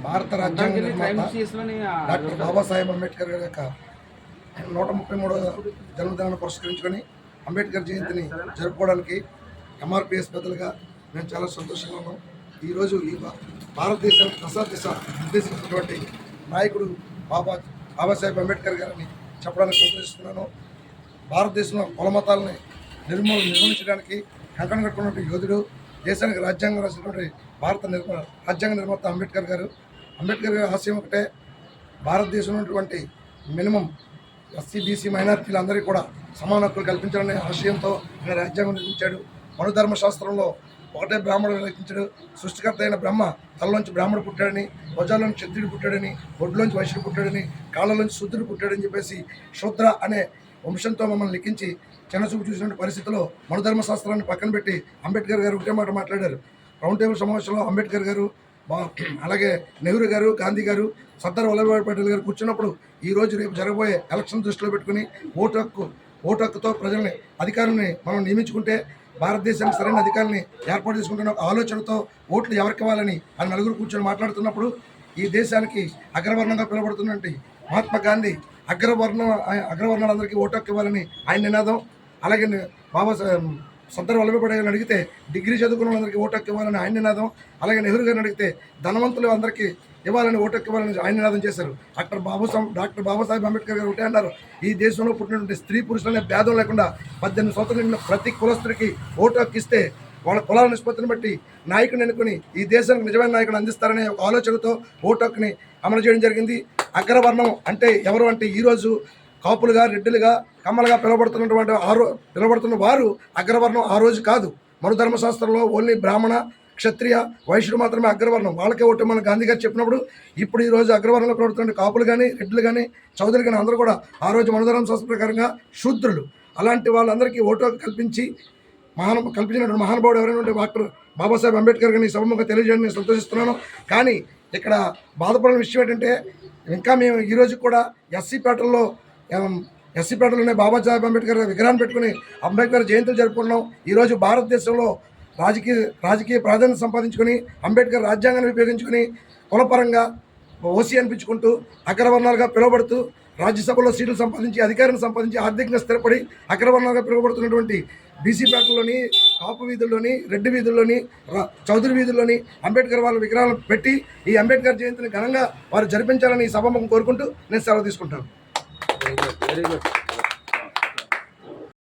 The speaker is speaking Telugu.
భారత రాజ్యాంగ నిర్మాత డాక్టర్ బాబాసాహెబ్ అంబేద్కర్ గారి యొక్క 133వ జన్మదినాన్ని పురస్కరించుకొని అంబేద్కర్ జయంతిని జరుపుకోవడానికి ఎంఆర్పిఎస్ పెద్దలుగా మేము చాలా సంతోషంగా ఉన్నాం. ఈరోజు ఈ భారతదేశం దశ నిర్దేశించినటువంటి నాయకుడు బాబాసాహెబ్ అంబేద్కర్ గారిని చెప్పడానికి సంతోషిస్తున్నాను. భారతదేశంలో కుల మతాలని నిర్మూలించడానికి కంకణం కట్టుకున్నటువంటి యోధుడు, దేశానికి రాజ్యాంగం రాసినటువంటి రాజ్యాంగ నిర్మాత అంబేద్కర్ గారు ఆశయం ఒకటే, భారతదేశంలో ఉన్నటువంటి మినిమం ఎస్సీ బీసీ మైనారిటీలందరికీ కూడా సమాన హక్కులు కల్పించాలనే ఆశయంతో ఆయన రాజ్యాంగం నిర్మించాడు. మనుధర్మ శాస్త్రంలో ఒకటే బ్రాహ్మణుడు రచించాడు. సృష్టికర్త అయిన బ్రహ్మ తలలోంచి బ్రాహ్మణుడు పుట్టాడని, భుజాల్లోంచి క్షత్రుడు పుట్టాడని, ఒడ్లోంచి వైశ్యుడు పుట్టాడని, కాళ్ళలోంచి శూద్రుడు పుట్టాడని చెప్పేసి శూద్ర అనే వంశంతో మమ్మల్ని లిఖించి చిన్నచూపు చూసినటువంటి పరిస్థితిలో మనుధర్మ శాస్త్రాన్ని పక్కన పెట్టి అంబేద్కర్ గారు ఒకటే మాట మాట్లాడారు. రౌండ్ టేబుల్ సమావేశంలో అంబేద్కర్ గారు, అలాగే నెహ్రూ గారు, గాంధీ గారు, సర్దార్ వల్లభాయ్ పటేల్ గారు కూర్చున్నప్పుడు ఈరోజు రేపు జరగబోయే ఎలక్షన్ దృష్టిలో పెట్టుకుని ఓటు హక్కుతో ప్రజల్ని అధికారుల్ని మనం నియమించుకుంటే భారతదేశానికి సరైన అధికారుల్ని ఏర్పాటు చేసుకుంటున్న ఒక ఆలోచనతో ఓట్లు ఎవరికి ఇవ్వాలని అని నలుగురు కూర్చొని మాట్లాడుతున్నప్పుడు ఈ దేశానికి అగ్రవర్ణంగా పిలువబడుతున్నటువంటి మహాత్మా గాంధీ అగ్రవర్ణాలందరికీ ఓటు హక్కు ఇవ్వాలని ఆయన నినాదం. అలాగే సర్దార్ వల్లభాయ్ పటేల్ గారిని అడిగితే డిగ్రీ చదువుకున్న వాళ్ళందరికీ ఓటు హక్కు ఇవ్వాలని ఆయన నినాదం. అలాగే నెహ్రూ గారిని అడిగితే ధనవంతులు అందరికీ ఇవ్వాలని ఓటు హక్కు ఇవ్వాలని ఆయన నినాదం చేశారు. డాక్టర్ బాబాసాహెబ్ అంబేద్కర్ గారు ఒకటే అన్నారు, ఈ దేశంలో పుట్టినటువంటి స్త్రీ పురుషులనే భేదం లేకుండా 18 సంవత్సరాలు నిండిన ప్రతి కులస్తుడికి ఓటు హక్కు ఇస్తే వాళ్ళ కులాల నిష్పత్తిని బట్టి నాయకుని ఎన్నుకుని ఈ దేశానికి నిజమైన నాయకుడు అందిస్తారనే ఒక ఆలోచనతో ఓటు హక్కుని అమలు చేయడం జరిగింది. అగ్రవర్ణం అంటే ఎవరు అంటే ఈరోజు కాపులుగా, రెడ్డిలుగా, కమ్మలుగా పిలువబడుతున్న వారు అగ్రవర్ణం ఆ రోజు కాదు. మనుధర్మశాస్త్రంలో ఓన్లీ బ్రాహ్మణ, క్షత్రియ, వైశ్యుడు మాత్రమే అగ్రవర్ణం. వాళ్ళకే ఓటు మన గాంధీ గారు చెప్పినప్పుడు ఇప్పుడు ఈరోజు అగ్రవర్ణంలో పిలువబడుతున్న కాపులు కానీ, రెడ్డిలు కానీ, చౌదరులు కానీ అందరూ కూడా ఆ రోజు మనుధర్మశాస్త్ర ప్రకారంగా శూద్రులు. అలాంటి వాళ్ళందరికీ ఓటు హక్కు కల్పించినటువంటి మహానుభావుడు ఎవరైనా డాక్టర్ బాబాసాహెబ్ అంబేద్కర్ గారిని సభముఖంగా తెలియజేయడం నేను సంతోషిస్తున్నాను. కానీ ఇక్కడ బాధపడిన విషయం ఏంటంటే ఇంకా మేము ఈరోజు కూడా ఎస్సీపేటలోనే బాబాసాహెబ్ అంబేద్కర్ విగ్రహాన్ని పెట్టుకుని అంబేద్కర్ జయంతులు జరుపుకుంటున్నాం. ఈరోజు భారతదేశంలో రాజకీయ ప్రాధాన్యత సంపాదించుకొని అంబేద్కర్ రాజ్యాంగాన్ని ఉపయోగించుకొని కులపరంగా ఓసీ అనిపించుకుంటూ అగ్రవర్ణాలుగా పిలువబడుతూ రాజ్యసభలో సీట్లు సంపాదించి, అధికారాన్ని సంపాదించి, ఆర్థికంగా స్థిరపడి అగ్రవర్ణాలుగా పిలువబడుతున్నటువంటి బీసీ పేటల్లోని, కాపు వీధుల్లోని, రెడ్డి వీధుల్లోని, చౌదరి వీధుల్లోని అంబేద్కర్ వాళ్ళ విగ్రహాలను పెట్టి ఈ అంబేద్కర్ జయంతిని ఘనంగా వారు జరిపించాలని ఈ సభముఖం కోరుకుంటూ నేను సెలవు తీసుకుంటాను. Very good.